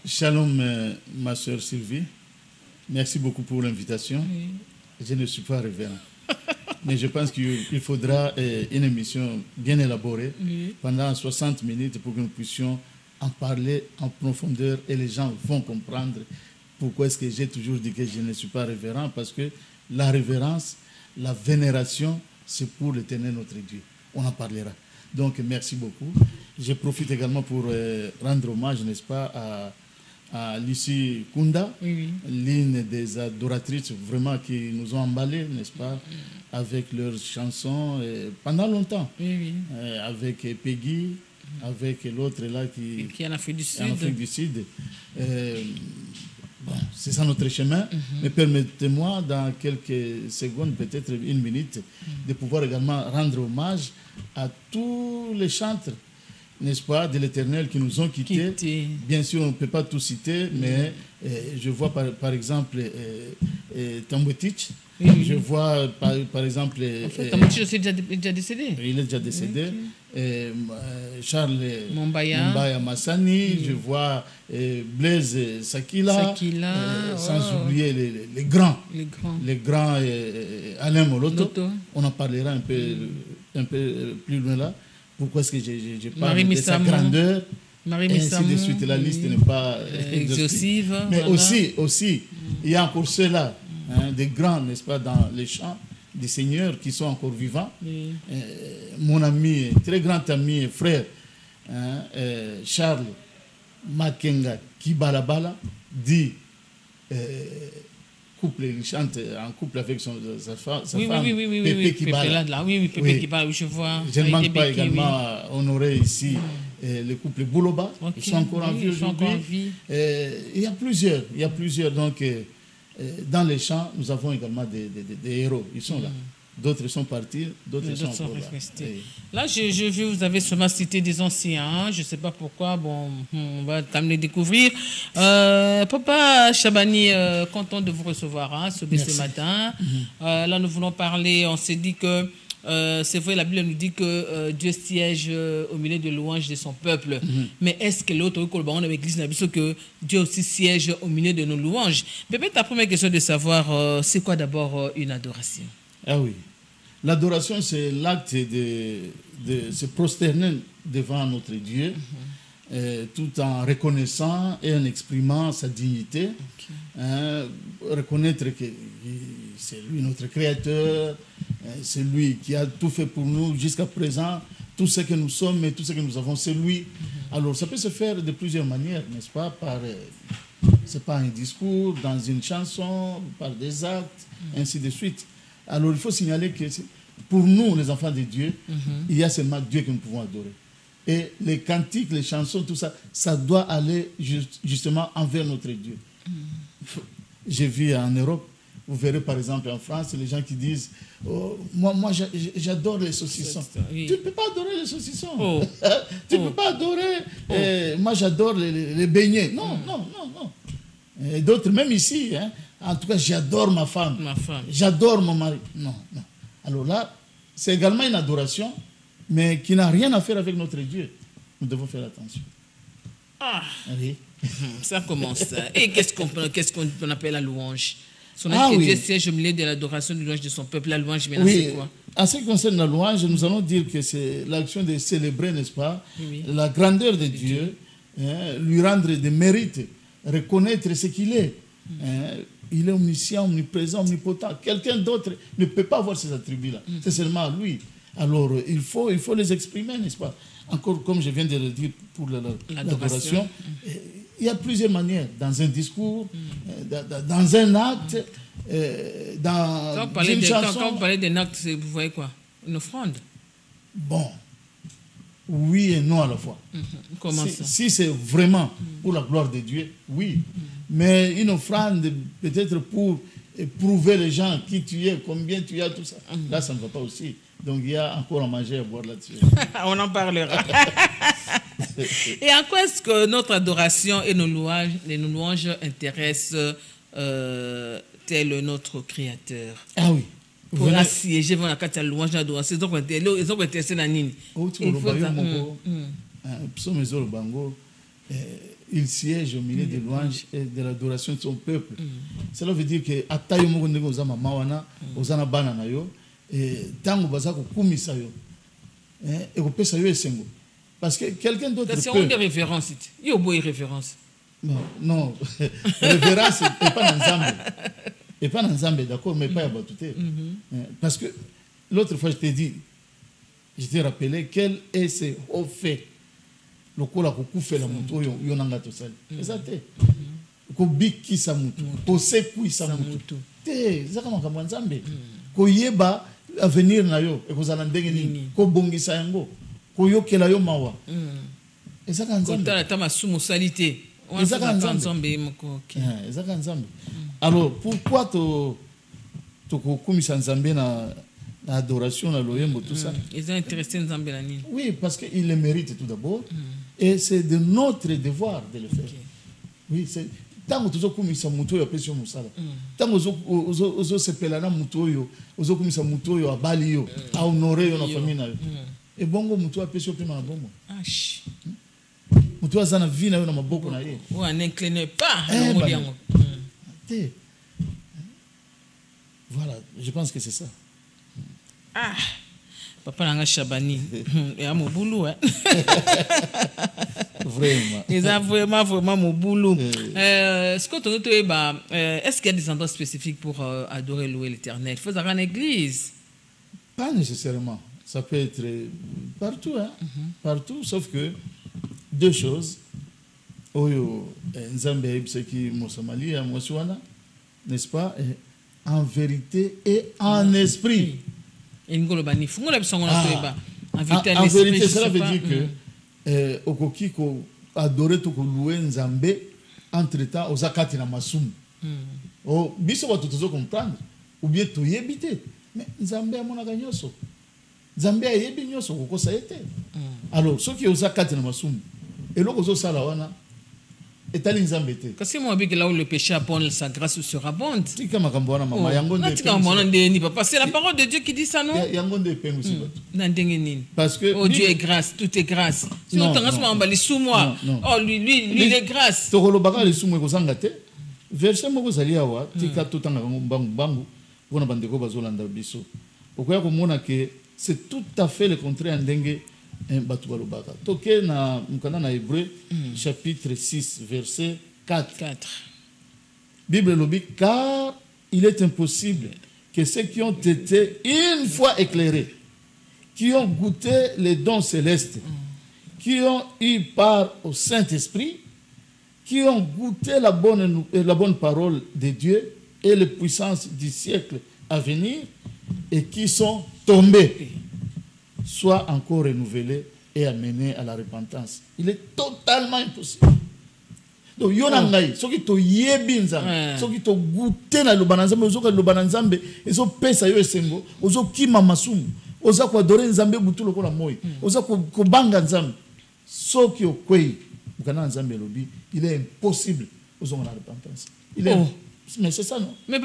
Shalom, ma soeur Sylvie. Merci beaucoup pour l'invitation. Oui. Je ne suis pas révérend. Mais je pense qu'il faudra une émission bien élaborée pendant 60 minutes pour que nous puissions en parler en profondeur et les gens vont comprendre pourquoi est-ce que j'ai toujours dit que je ne suis pas révérend, parce que la révérence, la vénération, c'est pour l'Éternel notre Dieu. On en parlera. Donc, merci beaucoup. Je profite également pour rendre hommage, n'est-ce pas, à Lucie Kunda, l'une des adoratrices vraiment qui nous ont emballés, n'est-ce pas, avec leurs chansons pendant longtemps. Avec Peggy, avec l'autre là qui est en Afrique du Sud. Bon, c'est ça notre chemin. Mais permettez-moi, dans quelques secondes, peut-être une minute, de pouvoir également rendre hommage à tous les chantres, n'est-ce pas, de l'Éternel qui nous ont quittés. Bien sûr, on ne peut pas tout citer, mais je vois par exemple Tambouetich. Je vois par exemple... Tambouetich aussi est déjà décédé. Il est déjà décédé. Charles Mumbaya Massani, je vois Blaise Sakila, sans oublier les grands Alain Moloto. On en parlera un peu plus loin là. Pourquoi est-ce que je parle de sa grandeur, et ainsi de suite. La liste n'est pas exhaustive. Mais voilà. aussi, il y a encore ceux-là, des grands, n'est-ce pas, dans les champs des seigneurs qui sont encore vivants. Mon ami, très grand ami et frère, Charles Makenga Kibalabala, dit couple, il chante en couple avec sa femme, Pépé Kibala. Pépé Kibala, je vois. Je ne manque pas également à honorer ici le couple Bouloba, ils sont encore en vie aujourd'hui. Il y a plusieurs, donc dans les champs, nous avons également des héros, ils sont là. D'autres sont partis, d'autres sont encore restés. Là, je vu, vous avez seulement cité des anciens, je ne sais pas pourquoi, bon, on va t'amener découvrir. Papa Chabani, content de vous recevoir ce matin. Là, nous voulons parler, on s'est dit que, c'est vrai, la Bible nous dit que Dieu siège au milieu de louanges de son peuple. Mais est-ce que l'autre, on a l'église, que Dieu aussi siège au milieu de nos louanges? Peut-être ta première question de savoir, c'est quoi d'abord une adoration? Ah oui. L'adoration, c'est l'acte de se prosterner devant notre Dieu, tout en reconnaissant et en exprimant sa dignité. Reconnaître que c'est lui notre Créateur, c'est lui qui a tout fait pour nous jusqu'à présent, tout ce que nous sommes et tout ce que nous avons, c'est lui. Alors, ça peut se faire de plusieurs manières, n'est-ce pas? C'est pas un discours, dans une chanson, par des actes, ainsi de suite. Alors, il faut signaler que pour nous, les enfants de Dieu, il y a seulement Dieu que nous pouvons adorer. Et les cantiques, les chansons, tout ça, ça doit aller justement envers notre Dieu. J'ai vu en Europe, vous verrez par exemple en France, les gens qui disent oh, moi j'adore les saucissons. Tu ne peux pas adorer les saucissons. Tu ne peux pas adorer. Moi, j'adore les beignets. Non. Et d'autres, même ici, en tout cas, j'adore ma femme. J'adore mon mari. Non. Alors là, c'est également une adoration, mais qui n'a rien à faire avec notre Dieu. Nous devons faire attention. Oui. Ça commence. Et qu'est-ce qu'on appelle la louange? Dieu siège au milieu de l'adoration de louange de son peuple. La louange, maintenant, c'est quoi? En ce qui concerne la louange, nous allons dire que c'est l'action de célébrer, n'est-ce pas, la grandeur de Dieu, lui rendre des mérites, reconnaître ce qu'il est. Il est omniscient, omniprésent, omnipotent. Quelqu'un d'autre ne peut pas avoir ces attributs-là. C'est seulement lui. Alors, il faut les exprimer, n'est-ce pas? Encore, comme je viens de le dire pour l'adoration, il y a plusieurs manières. Dans un discours, dans un acte, dans une chanson. Quand vous parlez d'un acte, vous voyez quoi? Une offrande? Bon, oui et non à la fois. Comment ça? Si c'est vraiment pour la gloire de Dieu, oui. Mais une offrande, peut-être pour prouver les gens qui tu es, combien tu as, tout ça. Là, ça ne va pas aussi. Donc, il y a encore à manger et à boire là-dessus. On en parlera. Et en quoi est-ce que notre adoration et nos louanges intéressent tel notre Créateur? Ah oui. Pour la siéger dans la carte de louange d'adoration, ils ont intéressé la nini. il siège au milieu des louanges et de l'adoration de son peuple. Cela veut dire que atayo moko ndenge ozama mawana ozana bana na yo et tango baza ko kumisa yo et ko pesa yo esengo parce que quelqu'un d'autre c'est une référence yo boy référence non référence et pas ensemble et pas ensemble d'accord mais pas abatouté parce que l'autre fois je t'ai rappelé quel est ce haut fait le kola ko kufela mutu oyo yonanga to sali ezate ko bikisa mutu ko sekuisa mutu te zaka makambo nzambe ko yeba avenir na yo e ko zala ndenge nini ko bongisa yango ko yokela yo mawa ezaka nzambe ko tala masumu salite ezaka nzambe moko ezaka nzambe alors pourquoi to ko kumisa nzambe na adoration à l'OM, tout ça. Ils sont intéressés dans Zambélani. Oui, parce qu'ils le méritent tout d'abord. Et c'est de notre devoir de le faire. Okay. Oui, c'est. Tant que tu as commis ça, muto yo apesi musala. Tant que tu se pelana muto yo, ozo commis ça muto yo abali yo, a honorer yo na famille na yo. Et bongo muto apesi pe na bongo. Ash. Muto azana vie na yo na maboko na ye. Ou on n'incline pas na modiango. Voilà, je pense que c'est ça. Ah, papa Nanga Chabani, il y a mon boulot. Vraiment. Il y a vraiment mon boulot. Est-ce qu'il y a des endroits spécifiques pour adorer, louer l'Éternel? Il faut avoir une église? Pas nécessairement. Ça peut être partout, hein? Partout, sauf que deux choses. Oyo, Nzambe, qui Mosamali, n'est-ce pas? En vérité et en esprit. En vérité, cela veut dire que okoki ko adorer to ko louer Nzambe entre-temps aux akati na masumu. O biso ba tozo comprendre ou bien to yebite. Mais Nzambe amona ganyoso. Nzambe ayebi nyoso ko ça été. Alors ceux qui aux akati na masumu et loko zo sala wana parce que moi, là où le péché abonde, sa grâce surabonde. C'est la parole de Dieu qui dit ça, non? Parce que oh, Dieu est grâce, tout est grâce. Sinon, oh, lui, il est grâce. Verset c'est tout à fait le contraire d'Engue. Toké na mukana Hébreu chapitre 6 verset 4. Bible lobi car il est impossible que ceux qui ont été une fois éclairés, qui ont goûté les dons célestes, qui ont eu part au Saint-Esprit, qui ont goûté la bonne parole de Dieu et les puissances du siècle à venir et qui sont tombés, soit encore renouvelé et amené à la repentance. Il est totalement impossible. Donc, yonangai, ceux qui to yebinza, ceux qui to goûté na lobananzambe, ceux qui lobananzambe, et ceux pesa yo esengo, ceux qui mamasumu, ceux qui adore nzambe butu lokola moi, ceux qui banga nzambe, ceux qui okwei, mukana nzambe lobi, il est impossible ceux la repentance. Il est mais c'est ça, non? Mais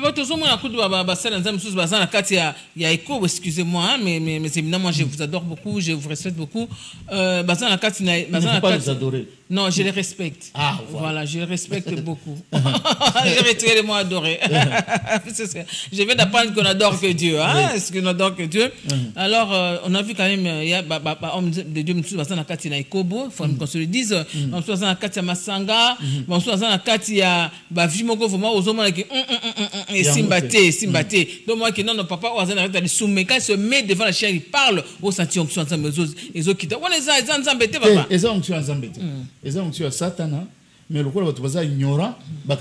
excusez-moi, mais évidemment, je vous adore beaucoup, je vous respecte beaucoup. Il ne faut pas les adorer. Non, je les respecte. Ah, voilà, je les respecte beaucoup. Je retire le mot adorer. Je viens d'apprendre qu'on adore que Dieu. Hein? Est-ce qu'on adore que Dieu? Alors, on a vu quand même, il y a homme de Dieu, il faut qu'on se le dise. Masanga, Simbate. Donc, moi qui non, papa, il se met devant la chair, il parle au senti onction ensemble, les autres qui disent, on les a, ils ont tué Satan, mais le quoi va ignorant, la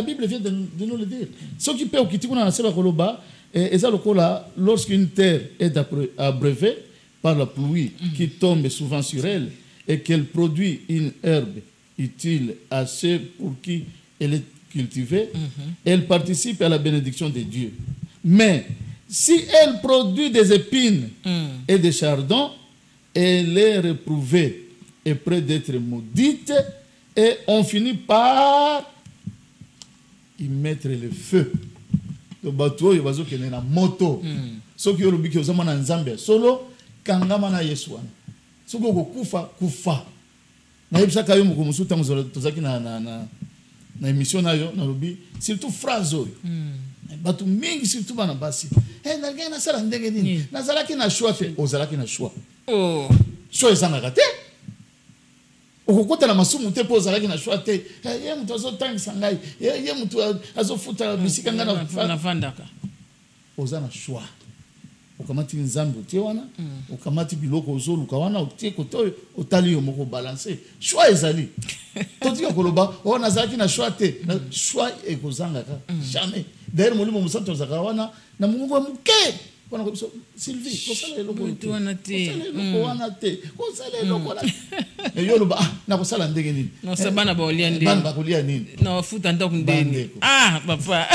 Bible vient de nous le dire. Ce qui peut quitter lorsqu'une terre est abreuvée par la pluie qui tombe souvent sur elle et qu'elle produit une herbe utile à ceux pour qui elle est cultivée, elle participe à la bénédiction de Dieu. Mais si elle produit des épines et des chardons, elle est réprouvée et près d'être maudite, et on finit par y mettre le feu. Le bateau, il va se faire une moto. Ce qui est le but que vous avez en Zambie, solo kangama na Yesu. Ce qui est kufa kufa. nayebisaka yo mokomosu ntango tozalaki na émission na yo nalobi surtout phrase oyo bato mingi surtout bana basi nalingai nasala ndenge nini nazalaki na choix te ozalaki na choix choix ezangaka te okokota na masumu te mpo ozalaki na choix te ye moto azotangisa ngai ye moto azofuta bisika ngai navandaka oza na choix okamati nzambe otie wana okamati biloko ozoluka wana otie kote oyo otali yo moko balance choix ezali totika koloba nazalaki na choix te choix ekozangaka jamais d'ailleurs molimo mosantu ozalaka wana na mongongo ya moke wana kobiso Sylvie kosala eloko wana te kosala eloko wana yo loba nakosala ndenge nini bana bakolia ndenge bana bakolia nini futa ndako ndeni papa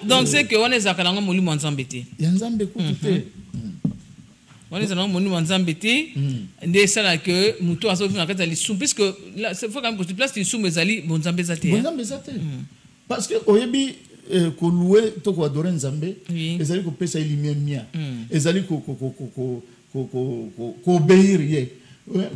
donc c'est que on est zakalanga molimo nzambe te ya nzambe kutu te on est zakalanga molimo nzambe te nde sala que muto azo vivre na kati ya lisumu puisque là c'est faut quand même que tu place lisumu ezali bon nzambe zate parce que oyebi ko louer to ko adorer nzambe ezali ko pesa ilimia ezali ko obéir ye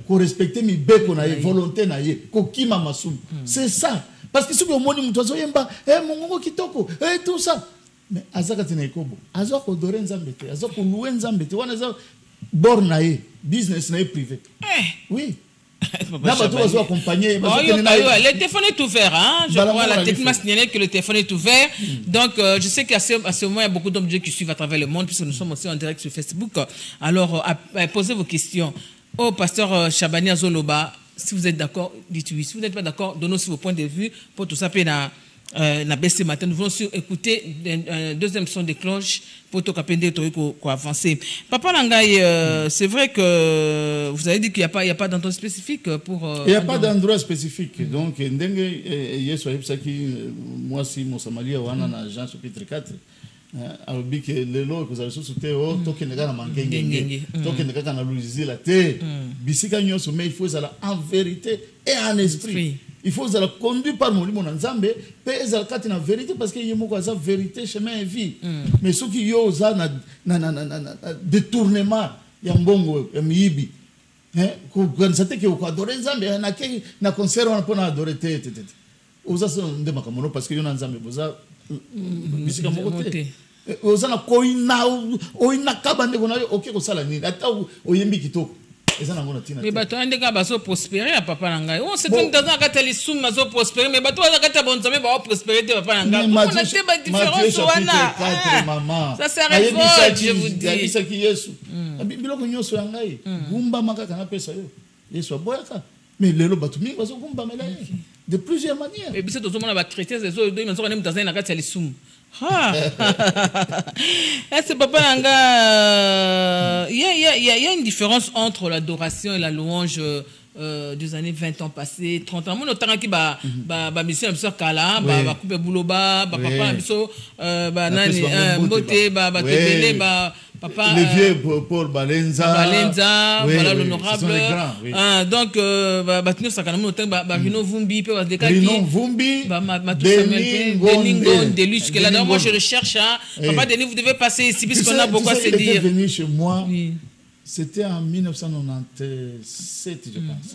ko respecter mi beko na ye volonté na ye ko kima masumu c'est ça. Parce que si vous avez dit que mon kitoko, tout ça. Mais azaka tina ikobo. Azaka odore nzambete, azaka louer nzambete. Wana azaka bornae, business nae privé. Oui. Là, tu vas accompagner. Le téléphone est ouvert. Hein? Je crois la tête m'a signalé que le téléphone est ouvert. Donc, je sais qu'à ce moment, il y a beaucoup d'hommes de Dieu qui suivent à travers le monde, puisque nous sommes aussi en direct sur Facebook. Alors, posez vos questions. Oh, pasteur Chabani Azoloba. Si vous êtes d'accord, dites oui. Si vous n'êtes pas d'accord, donnez aussi vos points de vue pour tout ça. Na baissé matin, nous voulons écouter deuxième son de cloche pour tout avancer. Papa Langaï, c'est vrai que vous avez dit qu'il n'y a pas d'endroit spécifique pour. Il n'y a pas d'endroit spécifique. Donc, moi, si mon Somalie, on a un agent chapitre 4. alobi ke lelo kozala susu te tokendeka na mangengenge tokendeka na luzila te bisika nyonso mais il faut ezala en vérité et en esprit. Il faut ezala conduit par molimo na nzambe pe ezala kati na vérité parce que ye moko aza vérité chemin et vie. Mais soki yo oza na détournement ya mbongo ya miyibi ko kanisa te ke ko adorer nzambe na concert wana pona adorer te oza so nde makamono parce que yo na nzambe boza bisika moko te ozana koina kabande kona oke kosala nini ata oyembi kitoko ezana ngona tina mais bato andeka baso prospérer à papa nangai on c'est comme dans katali suma zo prospérer mais bato za kata bonzame ba prospérer te papa nangai on a te ba différence wana ça c'est révolte je vous dis isa ki Yesu biloko nyoso yangai gumba makaka na pesa yo Yesu aboyaka mais lelo bato mingi baso gumba mela de plusieurs manières et puis c'est tout le monde va traiter ces autres ils sont même dans un katali suma c'est papa Nanga. Il y a une différence entre l'adoration et la louange des années 20 ans passés, 30 ans. Mon autant qui mission un peu kala, couper boulot papa biso nani mbote tebele papa les vieux Paul Balenza voilà l'honorable donc batino sakana mon autant Rino Vumbi pe Rino Vumbi Deningo Deluche que là moi je recherche papa Denis vous devez passer ici puisqu'on a beaucoup à se dire. Il était venu chez moi. C'était en 1997, je pense.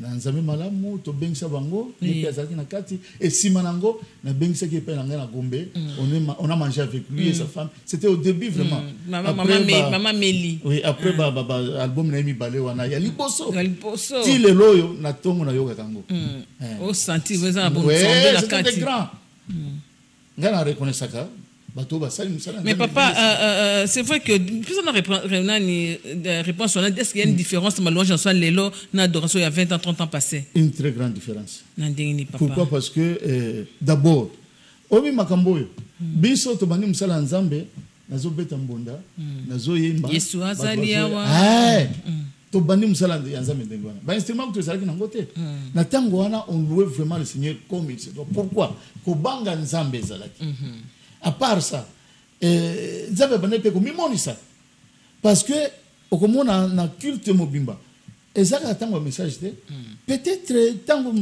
Nanzame malamu to bengisa bango et azaki na kati et simanango na bengisa qui pe na Gombe on a mangé avec lui et sa femme. C'était au début vraiment. Maman Meli. Oui, après album na mi balé wana ya liboso. Ti le loyo na tongo na yoga kango. Au senti vous en bon de la kati. C'était grand. Ngana reconnaître ça. Mais papa, c'est vrai que plus on a réponse, est-ce qu'il y a une différence entre louange en l'élo et l'adoration il y a 20 ans, 30 ans passés? Une très grande différence. Pourquoi? Parce que d'abord, omi makamboyo, biso to bani musala nzambe, nazo beta mbonda, nazo yemba. Yesu azali awa. To bani musala nzambe ndengwana. Ba instrument que ezalaki nango te. Na tango wana on louait vraiment le Seigneur comme il se doit. Pourquoi? Ko banga nzambe ezalaki. À part ça, Nzambe banepe ko mimonisa parce que okomo na culte mobimba ezaka tango message te peut-être tango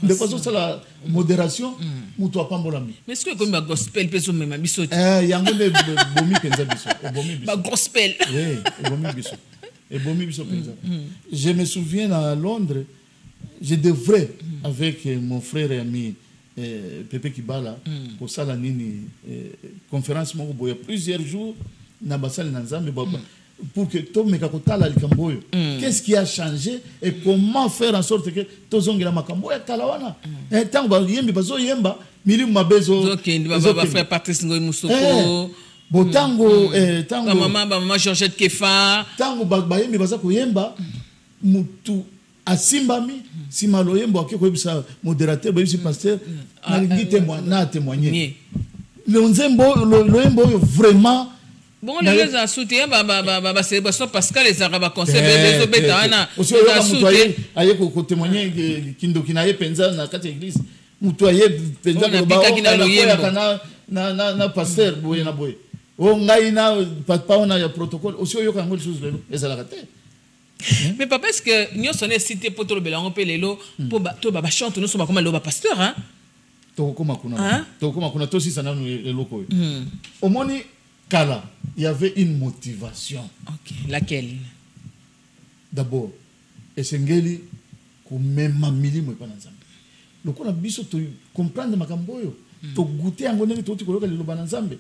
de façon ça la modération muto apambolami mais est-ce que comme ba gospel peso mema biso yango ne bomi penza biso bomi biso ba gospel oui bomi biso Et bon, je me souviens à Londres, je devrais, avec mon frère et ami Pepe Kibala, pour ça, la conférence, il y a plusieurs jours, pour que tout le monde qu'est-ce qui a changé et comment faire en sorte que tout le monde ait kalawana. Et tant que yembi bazo yemba, milieu mabezo. Ok, va faire Patrice Ngoy Moussoko. Botango, tango. Maman Georgette Kefa. Tango ba yembi baza ko yemba, mutu asimbami, si malo yembo akiko bisa modérateur, ba bisa pasteur, na témoigner. Le yembo vraiment. Bon, les a soutenu la célébration Pascal les Arabes conseil les obétana aussi aye ko témoigner kindo kinaye penza na kati église mutoye penza na pasteur boye na boye o ngai na papa on a protocole aussi yo kango les choses lelo ezala kate. Mais papa, est-ce que nous sommes cités pour tout le bélan pour les lots pour tout baba chante nous sommes comme le pasteur hein to koma kuna to si sana le loko au moni Kala, il y avait une motivation. Ok, laquelle? D'abord, Esengeli, comme même mamili moi pas ensemble. Le qu'on a biso to comprendre makamboyo, to goûter en gonne to tikoloka le loba ensemble.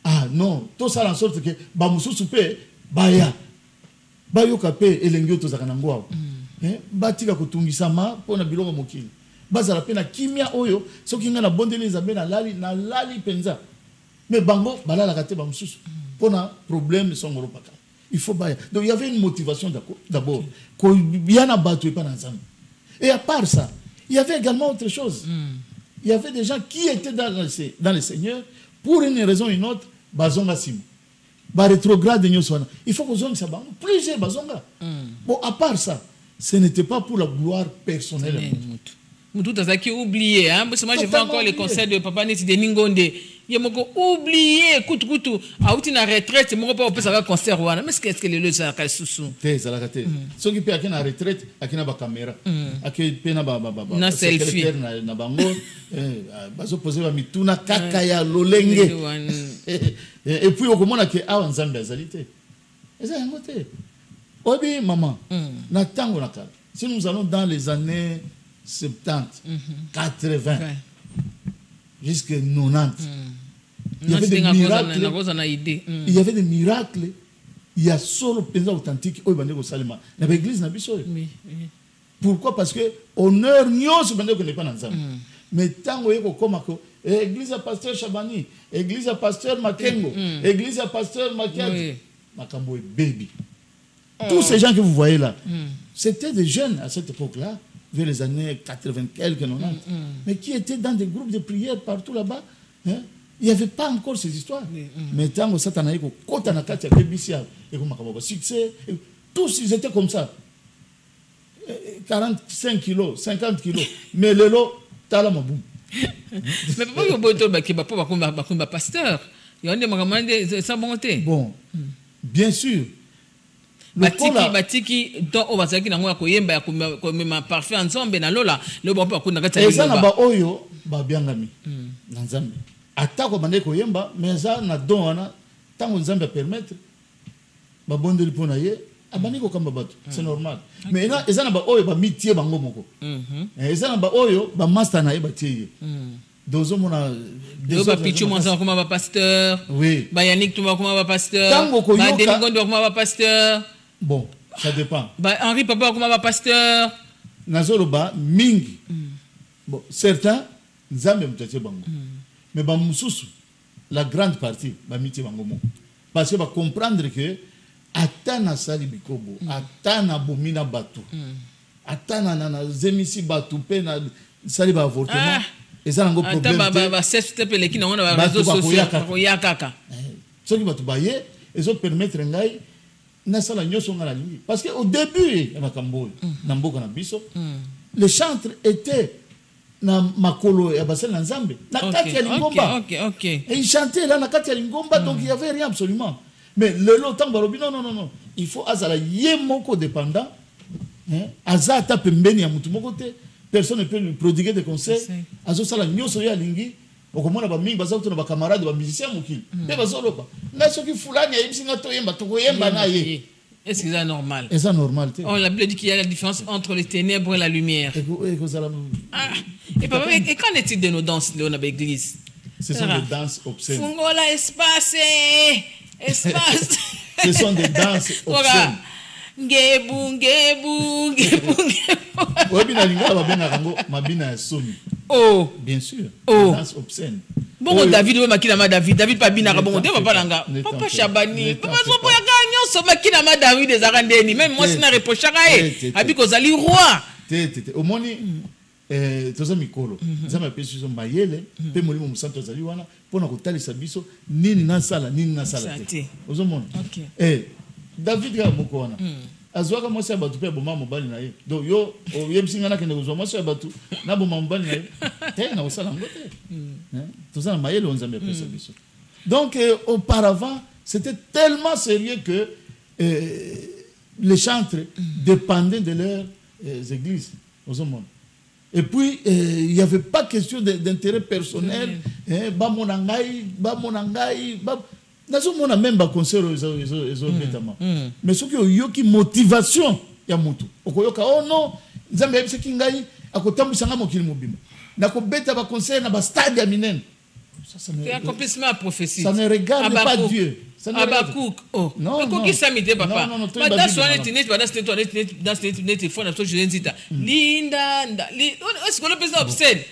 Ah non, tout ça en sorte que ba musu soupe baya. Bayo kapé elengio to zakana ngwa. Batika kutungisa ma pona biloko mokili. Bazala pena kimia oyo, soki nga na bondeli nzambe na lali penza. Mais bango balala kate ba mususu pona problème songolo paka il faut baya. Donc il y avait une motivation d'abord ko yana batu et pas ensemble. Et à part ça il y avait également autre chose. Il y avait des gens qui étaient dans le Seigneur pour une raison ou une autre bazonga sim ba rétrograde nyoswana il faut que zonga ça bango plusieurs bazonga. Bon à part ça ce n'était pas pour la gloire personnelle. Tout ça qui oublié hein parce que moi je vois encore les conseils de papa Neti de Ningonde. Il y a oublié écoute a outi na retraite mon pas peut ça concert wana mais qu'est-ce que le ça ka susu te ça la kate so qui peut akina retraite akina ba caméra akina pena ba na selfie na bango bazo poser ba mituna kaka ya lolenge et puis okomona que a nzambe azalité eza ngote obi maman na tango na kala si nous allons dans les années 70 80 jusqu'à 90 il y avait des miracles. Il y avait des miracles. Il y a solo pensa authentique au bandeko salima. La église n'a pas besoin. Pourquoi? Parce que honneur nyo se bandeko n'est pas dans ça. Mais tant que comme église à pasteur Chabani, église à pasteur Makengo, église à pasteur Makiadi, Makambo et baby. Tous ces gens que vous voyez là, c'était des jeunes à cette époque-là, vers les années 80 quelques 90, mais qui étaient dans des groupes de prière partout là-bas. Il n'y avait pas encore ces histoires. Mais tant que Satan a eu quand on a quatre BBC et comme succès, tous ils étaient comme ça. 45 kilos, 50 kilos. Mais le lot, t'as la maboum. Mais pourquoi il y a pas pasteur? Il y a des sans bonté. Bon, bien sûr. Batiki donc on va dire qu'il n'a koyemba comme parfait ensemble na lola le bon pas kuna kata et ça na ba oyo ba biangami na nzambe atako bande koyemba mais ça na don wana tango nzambe permettre ba bondeli pona ye abani ko kamba bato c'est normal mais na eza na ba oyo ba mitie bango moko eza na ba oyo ba master na ye ba tie dozo mona des ba pichu monza comme ba pasteur oui ba Yannick Touma comme ba pasteur ba Denis Gondo comme ba pasteur. Bon, ça dépend. Henri Papa, comment va pasteur? Nazoloba, mingi. Bon, certains, nzambe mutache bango. Mais ba mususu, la grande partie, ba miti bango mo. Parce que ba comprendre que atana sali bikobo, atana bomina batu, atana na zemisi batu pe na sali ba avortement. Et ça nango problème. Atana ba c'est te pele ki na wana ba réseaux sociaux ko yakaka. Ce qui va te bailler, et ça permettre ngai parce qu'au début, le chantre était dans Makolo et Abassel Nzambe. Et il chantait là, donc il n'y avait rien absolument. Mais le longtemps, non. Il faut Azala Yemoko dépendant. Aza tape mbeni ya mutu moko te. Personne ne peut lui prodiguer des conseils. Azo sala nyoso ya lingi. Okomona ba mingi baza kuto na ba camarade ba musicien mokili. Te bazoloba. Na soki fulani ya ibisi nga to yemba to yemba na ye. Est-ce que c'est normal? Et ça normal. On l'a dit qu'il y a la différence entre les ténèbres et la lumière. Et papa, et qu'en est-il de nos danses là, dans l'église? Ce sont des danses obscènes. Fungola espace. Ce sont des danses obscènes. Ngebu. Oh, bien sûr. Des danses obscènes. Bon, David, David pas binara bon, papa langa. Papa Chabani, papa so pour gagner so makina ma David des arandeni, même moi sina reprochaka abi kozali roi. Au moni toza mikolo. Nzama pesi so mayele, pe molimo musanto zali wana pona kotalisa biso nini na sala te. Ozomona. David ga moko wana. Azwaka mwasi ya batu pe boma mobali na ye. Donc yo yebisingana kende kozwa mwasi ya batu na boma mobali na ye. Te na osala ngote. Tout ça mayele onzambe pesa biso. Donc auparavant, c'était tellement sérieux que les chantres dépendaient de leurs églises aux hommes. Et puis il n'y avait pas question d'intérêt personnel, ba monangai, nazomona même ba concert ezo betama. Mais ce qui yoki motivation ya mutu. Okoyoka oh non, nzambe yebise kingai akotambisa nga mokili mobimba. Nako beta ba concert na ba stade ya minene. C'est accomplissement à prophétie. Ça ne regarde pas Dieu. Abakouk. Oh. Non. Mais qui ça m'était papa? Maintenant sur internet, dans ce téléphone, je ne dis pas. Linda, est-ce qu'on a besoin d'obscène?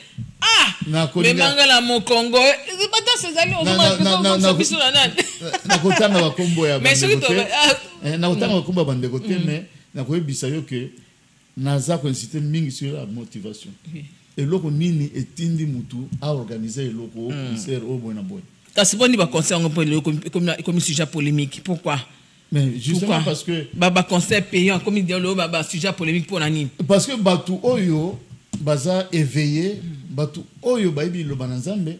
Ah, mais mangala mon Congo. C'est pas dans ces années, on a besoin de mais surtout, mais que naza consiste mingi sur la motivation. Et loko nini etindi mutu a organiser loko ministère au bon boy. Kasi boni ba concert comme sujet polémique. Pourquoi? Mais justement parce que baba concert payant comme dit le baba sujet polémique pour nani. Parce que batu oyo baza éveillé, batu oyo baibi lo bananzambe,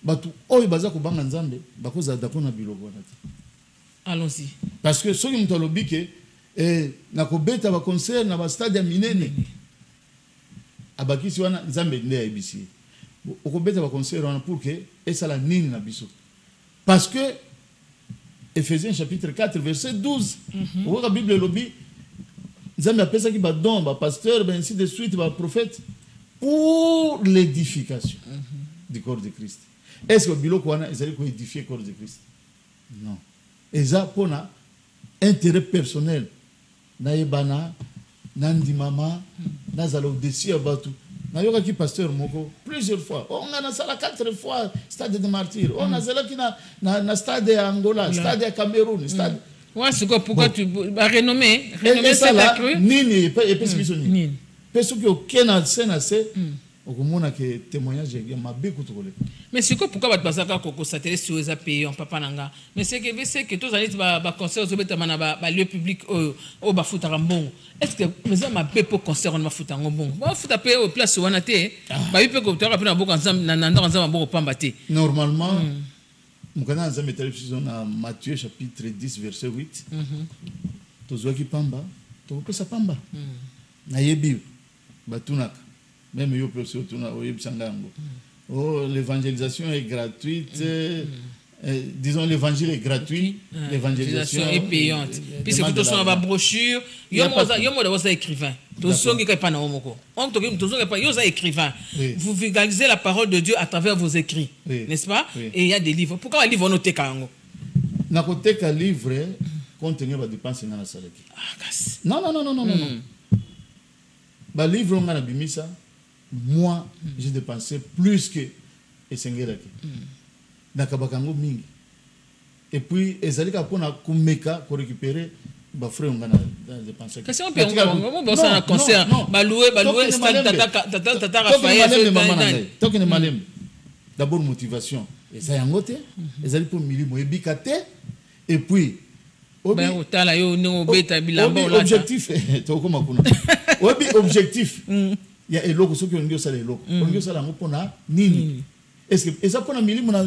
batu oyo baza ko banga nzambe, bakoza dakona biloko na ti. Allons-y. Parce que soki mutu alobike na ko beta ba concert na ba stade minene. Abakisi wana nzambe nde ya ibisi. Okobeta ba concert wana pour que esala nini na biso. Parce que Ephésiens chapitre 4 verset 12. La Bible lobi nzambe apesa ki ba don ba pasteur ben ainsi de suite ba prophète pour l'édification du corps de Christ. Est-ce que biloko wana ezali ko édifier le corps de Christ? Non. Eza pona intérêt personnel na yebana nandi mama nazalo dessus abatu na yoka ki pasteur moko plusieurs fois on a sala 4 fois stade de martyr on a zala ki na stade ya Angola stade ya Cameroun stade ouais c'est quoi pourquoi tu ba renommer ça là nini et puis biso nini peso ki okena sena se okomona ke témoignage ya mabe kutokole. Mais c'est quoi pourquoi ba bazaka koko s'intéresser sur les payants papa nanga mais c'est que tous allez ba concert au beta mana ba lieu public au ba futa mbongo. Est-ce que mais ma pe pour concert on ma futa mbongo ba futa pe au place wana te ba yupe ko to rapena boko nzam na ndanga nzam boko pamba te. Normalement mukana nzam télévision na Matthieu chapitre 10 verset 8 tozwa ki pamba to pesa pamba na yebi batunaka même yo peut surtout na oyebisanga yango. Oh, l'évangélisation est gratuite. Disons, l'évangile est gratuit. L'évangélisation est payante. Puis c'est plutôt sur la brochure. Yo mo écrivain. Écrivain. Vous vulgarisez la parole de Dieu à travers vos écrits, n'est-ce pas? Et il y a des livres. Pourquoi un livre on note kango? Na côté ka livre contenu ba dépense na salaki. Non. Ba livre on a bimisa. Moi, j'ai dépensé plus que Esengeraki. Nakabakango mingi. Et puis, ezalika pona kumeka pour récupérer ba frère ngana dépenser. Qu'est-ce qu'on peut on ça concert ba louer stade tata Raphaël. Tokene malem. D'abord motivation. Et ça yangote, ezali pour milimo ebikate et puis objectif objectif. Il y a eloko soki ongi osala eloko ongi osala ngo pona nini est-ce que eza pona milimo na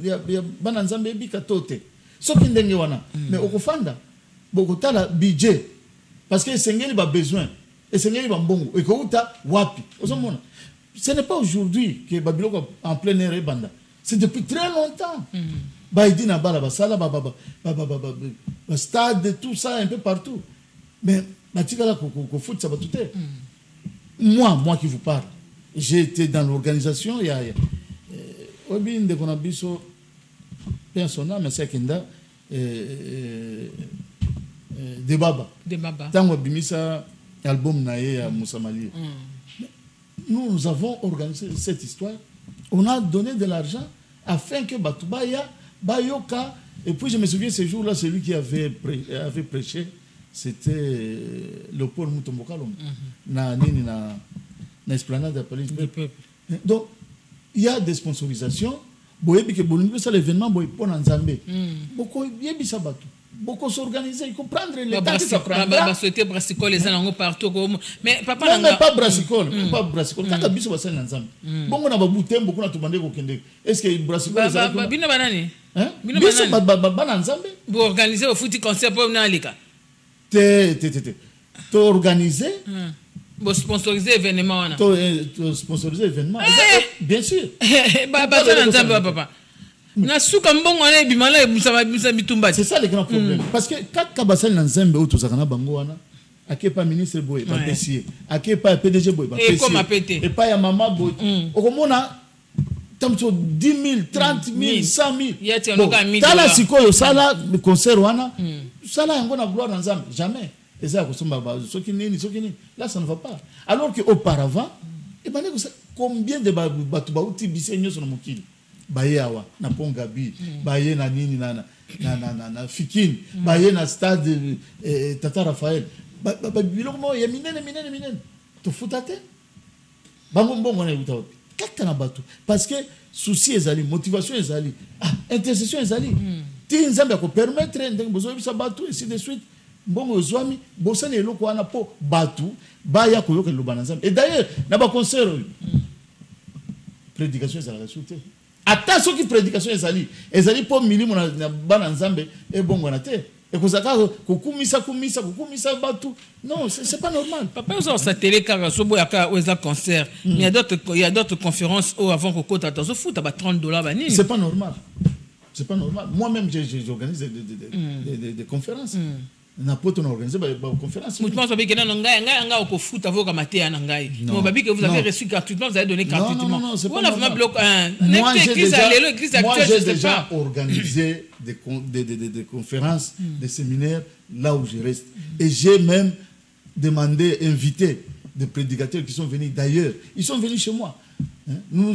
ya bana nzambe ebika tote soki ndenge wana mais okofanda bokotala budget parce que esengeli ba besoin esengeli ba mbongo ekouta wapi ozomona ce n'est pas aujourd'hui que babiloko en plein air banda c'est depuis très longtemps Baïdi na bala basala stade tout ça un peu partout. Mais batika la ko foot ça va tout est. Moi qui vous parle, j'ai été dans l'organisation il y a obi de konabiso personnel mais c'est kenda de baba. Tango bimisa album naé à Moussamali. Nous avons organisé cette histoire. On a donné de l'argent afin que Batubaya, Bayoka, et puis je me souviens ce jour-là, celui qui avait prêché, c'était le Paul Moutombokalom, na esplanade de la police. Donc, il y a des sponsorisations. Boyebi que Bolingwe, ça l'événement, boyebi pour Nzambe. Beaucoup yebi sabatu. Beaucoup s'organiser, il faut prendre les temps que ça prendra. Souhaiter brassicole les gens partout. Mais papa non, mais pas brassicole, pas brassicole. Quand abiso va s'en ensemble. Bon, on a babouté, beaucoup na tumande ko kende. Est-ce que brassicole ça va? Bino banani. Hein? Biso ba ensemble. Vous organisez au foot concert pour na alika. To organiser. Vous sponsoriser événement wana. To sponsoriser événement. Bien sûr. Ba ensemble papa. C'est ça le grand problème. Parce que quand Kabasal Nanzembe ou Tozakana Bangoana, à qui pas ministre Boy, pas PCA, à qui pas PDG Boy, pas PCA, et pas ya maman Boy. Au Comona, tant 10 000, 30 000, 100 000. T'as la sikoyo, ça là, le concert Wana, ça là, on a gloire dans Zam, jamais. Et ça, là, ça ne va pas. Alors qu'auparavant, combien de Batoubaouti Bissenyo sont mon kill? Baye awa na Pongabi, baye na nini na Fikin, baye na stade Tata Raphaël. Biloko mo ya minene. To futate? Bango mbongo na yuta wapi? Kaka na batu. Parce que souci ezali, motivation ezali, intercession ezali. Ti Nzambe ko permettre ndenge bozo bisa batu ainsi de suite. Mbongo zwami, bosani eloko wana po batu, baya koyoka lobana Nzambe. Et d'ailleurs, na ba concert prédication ezala soute. Attention qui prédication ezali pour milimu na bana Nzambe et bongo na te et kozaka kokumisa batu non c'est pas normal. Papa vous sa télé car sobo yaka oza concert il y a d'autres conférences où avant que kota to foot ba $30 banini c'est pas normal moi-même j'organise des conférences na poto na organiser ba conférence. Mutumo so bikena nga au foot avoka matea na ngai. Mo babi que vous avez reçu gratuitement, vous avez donné gratuitement. Non, c'est pas on a vraiment bloqué moi j'ai déjà organisé des conférences, des séminaires là où je reste et j'ai même demandé invité des prédicateurs qui sont venus d'ailleurs, ils sont venus chez moi. Nous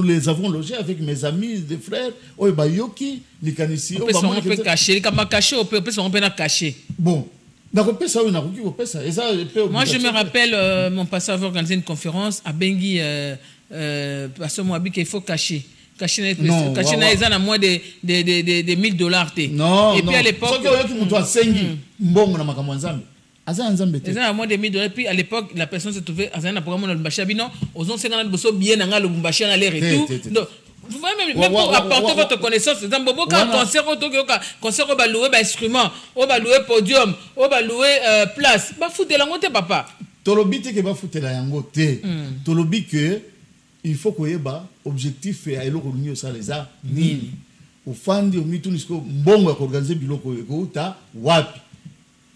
les avons logés avec mes amis, des frères. Yoki, Likanisi. On peut cacher, on peut cacher. Bon. Moi, je me rappelle, mon pasteur avait organisé une conférence à Bengui, parce que il faut cacher. Cacher les à moins de $1000. Non. Et puis à l'époque. Ils ont moins de $1000. Puis à l'époque, la personne se trouvait à un programme dans le Bachabino. Aux ans 50 bien dans le Bachabino à l'air et tout. Donc, vous voyez, même pour apporter votre connaissance, c'est un bobo quand concert, on va louer instrument, on va louer podium, on va louer place. Bah, foutez la montée, papa. Tolobi te que va foutre la yangote. Tolobi que il faut qu'il y ait un objectif et alors qu'on ça les a ni. Au fandi au mitunisko mbongo ya organiser biloko ko ta wapi.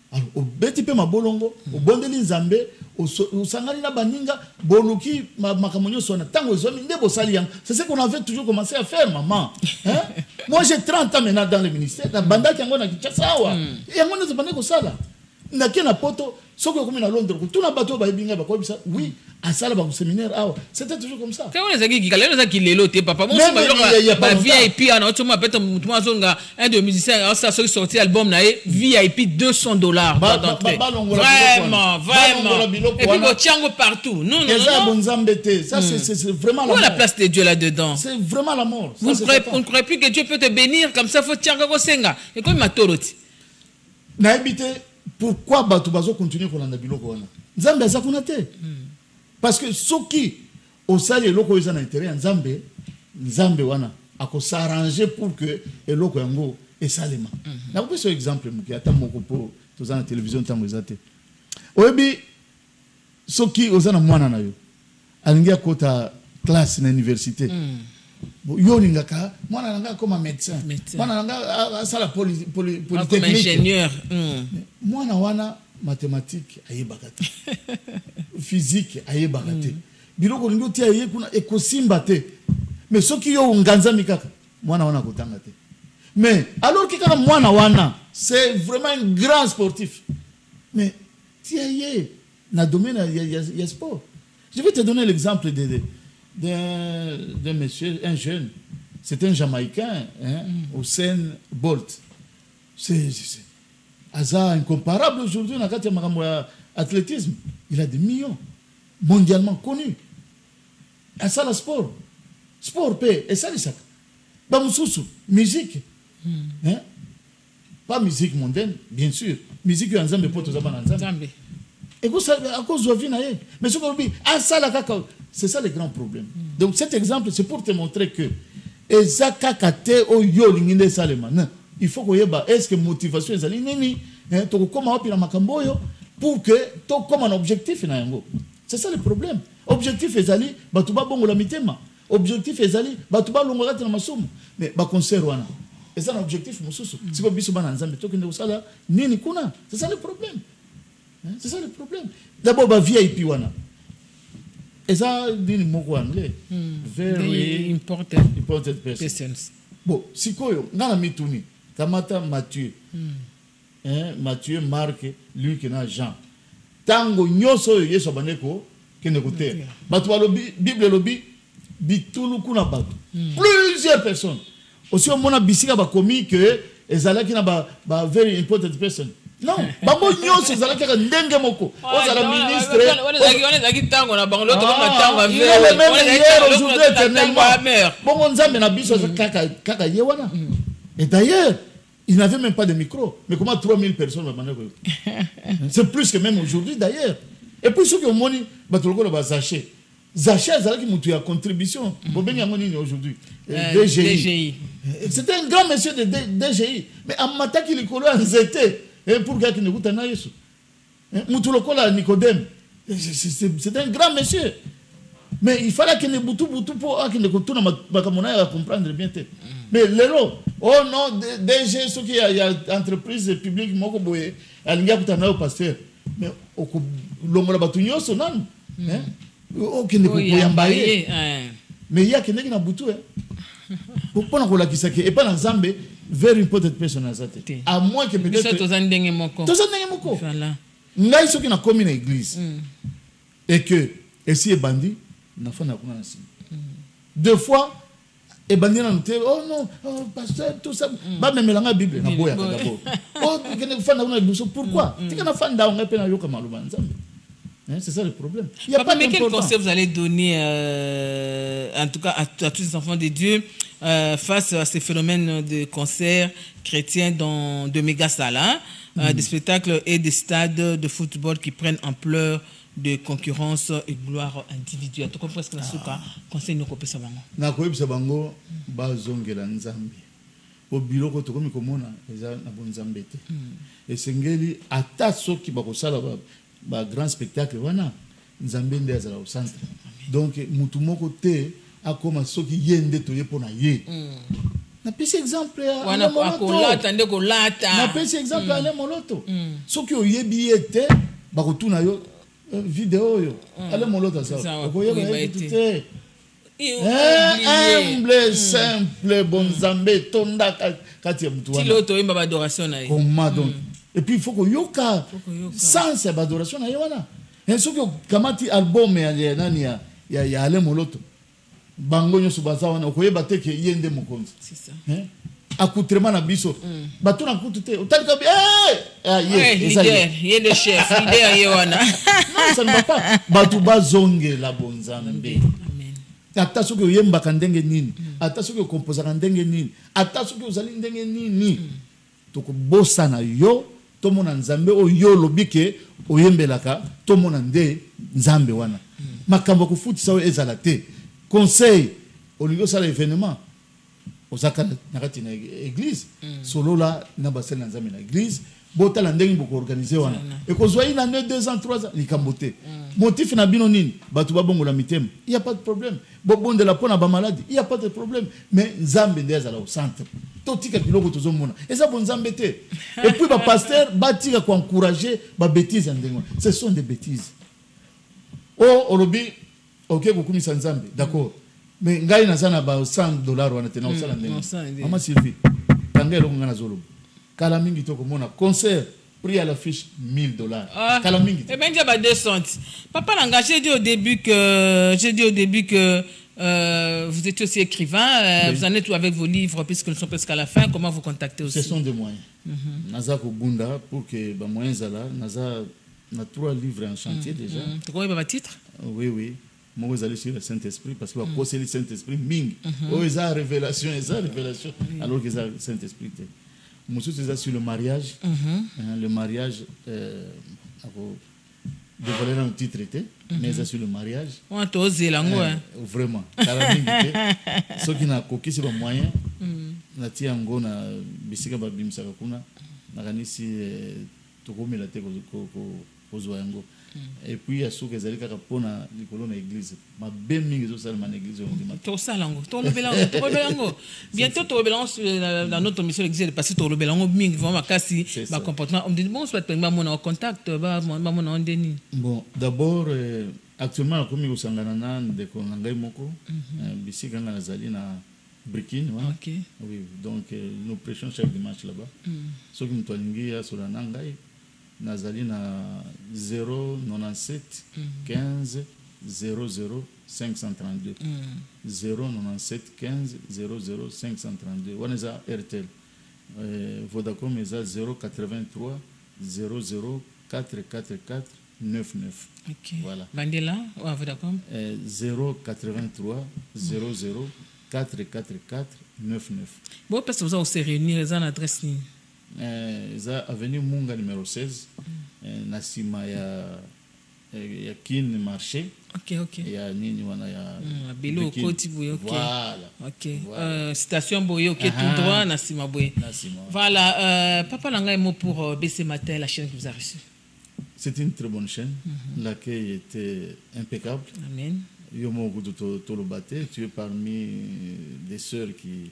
Alors, au beti pe mabolongo, au bondeli Nzambe, au sangani na baninga, bonuki makamonyo sona tango zomi ndebo sali. C'est ce qu'on avait toujours commencé à faire, maman. Hein? Moi j'ai 30 ans maintenant dans le ministère, na banda kiango na kichasawa. Et yango na zibande ko sala. Na kena poto, soko komi na Londres, tout na bateau ba binga ba ko bisa. Oui, à sala ba séminaire awa. C'était toujours comme ça. Quand on les a qui galère, qui lelo te papa. Moi ba VIP ana auto moi peut-être moi zonga un de musiciens ça sorti album na VIP $200 d'entrée. Vraiment. Et puis botiango partout. Non. Ça c'est vraiment la mort. Où est la place de Dieu là-dedans? C'est vraiment la mort. Vous ne croyez plus que Dieu peut te bénir comme ça faut tianga ko senga. Et comme matoroti. Na habité pourquoi batu bazo continuer kolanda biloko wana? Nzambe azakuna te. Parce que ceux qui au sali eloko ils ont intérêt Nzambe wana ako s'arranger pour que eloko yango esalema. Na ko ce exemple muki ata moko po toza na télévision tango ezate. Oyebi ceux qui ozana mwana na yo alingia kota classe na université. yo lingaka mwana nanga comme médecin mwana nanga sala polytechnique comme ingénieur mwana wana mathématique ayebaka te physique ayebaka te biloko lingo ti aye kuna ekosimba te mais soki yo nganza mikaka mwana wana kotanga te mais alors que quand mwana wana c'est vraiment un grand sportif mais ti aye na domaine ya sport. Je vais te donner l'exemple d'un monsieur, un jeune, c'est un Jamaïcain, hein, Usain Bolt. C'est incomparable aujourd'hui dans l'athlétisme. Il a des millions, mondialement connus. Et ça, le sport. Sport, paix, et ça, les sacs. Musique. Hein? Pas musique mondaine, bien sûr. Musique en Zambie, pour tous les Zambie. Et à cause de la vie, mais ce qu'on dit, c'est ça le grand problème. Donc cet exemple, c'est pour te montrer que il faut que est-ce que motivation est allée pour que tu comme un objectif. C'est ça le problème. Objectif est allé, tu vas bon la mitema. Objectif est allé, tu vas longa na masomo. Mais ba concert wana. Et ça l'objectif mususu. Si ko biso bana nzambe to kende usala nini kuna. C'est ça le problème. C'est ça le problème. D'abord, la VIP wana. Et ça, dit le mot anglais. Very important persons. Bon, si koyo, nana mituni, kamata Mathieu. Mathieu, Marc, Luc et Jean. Tango nyoso yeso baneko, kene kote. Batu wa Bible lobi, bitulu kuna batu. Plusieurs personnes. Aussi, on a bisika ba komi que ezala ki na ba very important person. Non, bango nyonso ezala kaka ndenge moko. Ozala ministre. On est tango na bango l'autre tango avec. Il est le même hier aujourd'hui éternellement. Bongo nzambe na biso kaka yewana. Et d'ailleurs, il n'avait même pas de micro. Mais comment 3000 personnes va manger? C'est plus que même aujourd'hui d'ailleurs. Et puis ceux qui ont moni, batoloko na Zaché. Zaché ezala ki mutu ya contribution. Bobengi yango nini aujourd'hui? DGI. C'était un grand monsieur de DGI. Mais amataki likolo anzete. Et pour qu'il ne goûte à Yesu. Moutulokola Nicodème. C'est un grand monsieur. Mais il fallait qu'il ne boutou pour qu'il ne goûte à comprendre bien. Mais l'élo, oh non, DG, ce qui y a entreprise publique, moko boye, elle n'y a pas de pasteur. Mais au longola batunyo sonan. Oh, qu'il ne goûte pas mais il y a qui n'est pas boutou. Pour pas qu'on la qui et pas dans Zambé. Very important person azate. À moins que peut-être tozandenge moko. Voilà. Ngai soki na komi na église. Et que si bandi na fa na kuna na si. Deux fois et bandi na noté oh non, pasteur tout ça ba memelanga Bible na boya d'abord. Oh kene fa na kuna biso pourquoi? Tika na fa nda on pe na yoka maluba nzambe. C'est ça le problème. Il y a pas mais quel conseil vous allez donner en tout cas à tous les enfants de Dieu face à ces phénomènes de concerts chrétiens dans de méga salles, des spectacles et des stades de football qui prennent ampleur de concurrence et gloire individuelle. Tu comprends ce que c'est ça? Conseil nous copie ça bango. Na koyebi ça bango bazongela nzambe. Au biloko to komi komona eza na bonzambe te. Et sengeli ata soki bakosala ba grand spectacle wana nzambe nde azala au centre. Donc mutu moko te akoma soki yende to yepona ye. Na pesi exemple wana akolata nde kolata. Na pesi exemple ale moloto. Soki oyebi ete bakotuna yo vidéo yo. Ale moloto ça. Okoyeba ete humble simple bonzambe tonda kati ya mutu wana. Tiloto yemba adoration na ye. Comment donc? Et puis il faut que yoka sans cette adoration na yewana. Et ce que kamati album ya nani ya ale moloto. Bango nyo subaza wana okoyeba te ke yende mokonzi. C'est ça. Akutrema na biso. Bato na kutu te. Otalika leader, yende chef, leader yewana. Non, ça ne va pas. Bato bazonge la bonzambe. Amen. Ata soki oyembaka ndenge nini, ata soki okomposaka ndenge nini, ata soki ozali ndenge nini. Tokobosa na yo tomona nzambe oyo lobike oyembelaka tomona nde nzambe wana makambo kufutisa o ezala te conseil olingo sala événement osaka nakati na église solo la na basel na nzambe na église bota la ndenge beaucoup organisé wana et ko zoyi na 2 ans 3 ans likambote motif na bino nini batu babongo la mitem il y a pas de problème bonde la pona ba maladie il y a pas de problème mais nzambe ndeza la au centre totika biloko tozomona eza bon nzambe te et puis ba pasteur batika ko encourager ba bêtises ndenge ce sont des bêtises oh olobi OK kokumisa nzambe d'accord mais ngai nazana ba $100 wana tena osala ndenge mama Sylvie tangelo ngana zolo kala mingi to komona concert prix à l'affiche $1000 kala mingi et ben déjà 200 papa langa j'ai dit au début que vous étiez aussi écrivain, vous en êtes avec vos livres puisque nous sommes presque à la fin. Comment vous contactez aussi? Ce sont des moyens. Naza ko bunda pour que ba moyens là, naza na 3 livres en chantier déjà. Tu connais pas titre? Oui oui. Moi vous allez sur le Saint-Esprit parce que va poser le Saint-Esprit ming. Oh ils ont révélation, alors que ça Saint-Esprit. Moi c'est sur le mariage. Le mariage dévoiler un petit traité, mais c'est sur le mariage. On a osé lango vraiment. Ceux qui n'a coqué c'est pas moyen. Na tia ngo na bisika ba bimisa kuna na kanisi tokomela te ko ozwa yango. Et puis à ceux qui zali kaka pona likolo na église. Ma ben mingi zo sala na église on dit. To salango, to lobelango. Bientôt to lobelango dans notre mission l'église de passer to lobelango mingi vraiment kasi ba comportement. On dit bon soit pas mon en contact ba mon en deni. Bon, d'abord actuellement comme au sangana de ko ngai moko bisika na zali na Brikine, ok. Oui, donc nous prêchons chaque dimanche là-bas. Ce qui nous tolingi sur la nangai, nazali na 097 15 00 532. 097 15 00 532. On est à RTL. Vodacom est à 083 00 444 99. Ok. Voilà. Bandela ou à Vodacom? 083 00 444 99. Bon, parce que vous allez réunir les adresses. Ça avenue Munga numéro 16. Nasima ya kin marché. Ok. Ya nini wana ya Bilo Koti Boye. Voilà. Ok. Station Boye ok tout droit Nasima Boye. Voilà. Papa Langa est mot pour BC Matin, la chaîne que vous avez reçue. C'est une très bonne chaîne. L'accueil était impeccable. Amen. Yomo Tolobate, tu es parmi des sœurs qui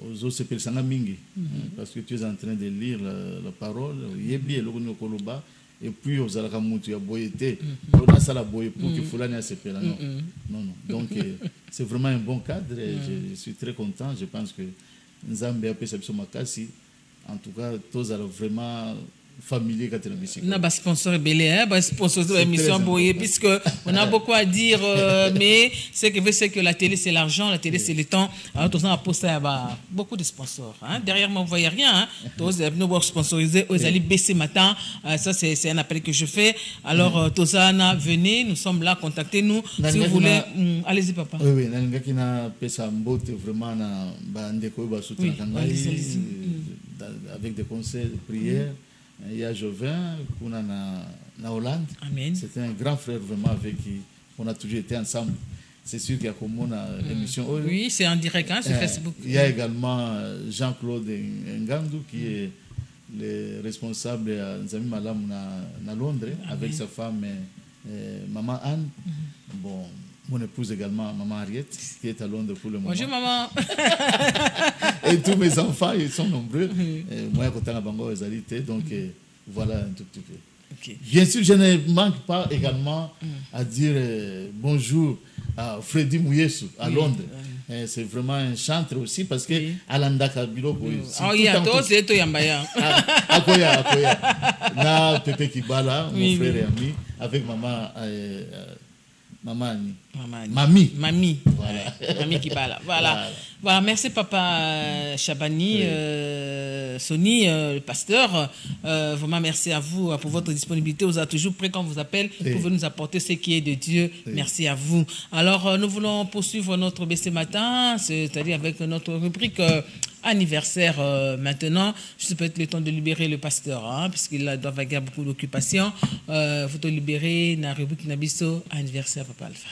aux autres s'appellent Sanga Mingi, parce que tu es en train de lire la parole, Yebi et Logono Koloba, et puis aux Alakamutu ya Boyete, on a ça la Boye pour que Fulani s'appelle. Non. Donc c'est vraiment un bon cadre, et je suis très content. Je pense que Nzambe a fait Makasi, en tout cas, tous alors vraiment familier quand on a sponsor belé sponsor de l'émission Boye puisque on a beaucoup à dire mais ce que veut c'est que la télé c'est l'argent, la télé c'est le temps. Alors tout ça a posté beaucoup de sponsors derrière moi vous voyez rien tous nous sponsoriser aux Ali BC Matin, ça c'est un appel que je fais. Alors tout ça venez, nous sommes là, contactez-nous si vous voulez. Allez-y papa. Oui nanga kina pesa mbote vraiment na bandeko ba soutenir avec des conseils de prière. Il y a Jovin, on a na Hollande. C'était un grand frère vraiment avec qui on a toujours été ensemble. C'est sûr qu'il y a comme on a l'émission. Oui, c'est en direct sur Facebook. Il y a également Jean-Claude Ngandou qui est le responsable à Nzami Malam na Londres avec sa femme maman Anne. Bon, mon épouse également, maman Ariette, qui est à Londres pour le moment. Bonjour maman. Et tous mes enfants, ils sont nombreux. Moi, quand on a bango égalité, donc voilà un tout petit peu. Okay. Bien sûr, je ne manque pas également à dire bonjour à Freddy Mouyesu à Londres. C'est vraiment un chanteur aussi parce que Alanda Kabilo. Oh, il y a tous et tout Yambaya. Akoya. Na Pepe Kibala, mon frère et ami, avec maman. Mamie. Voilà. Mamie qui parle. Voilà. Merci papa Chabani, Sony, le pasteur. Vraiment merci à vous pour votre disponibilité. Vous êtes toujours prêt quand on vous appelle pour nous apporter ce qui est de Dieu. Merci à vous. Alors nous voulons poursuivre notre BC Matin, c'est-à-dire avec notre rubrique anniversaire maintenant. Je sais peut-être le temps de libérer le pasteur, puisqu'il doit avoir beaucoup d'occupations. Faut te libérer dans la rubrique Nabiso anniversaire papa Alpha.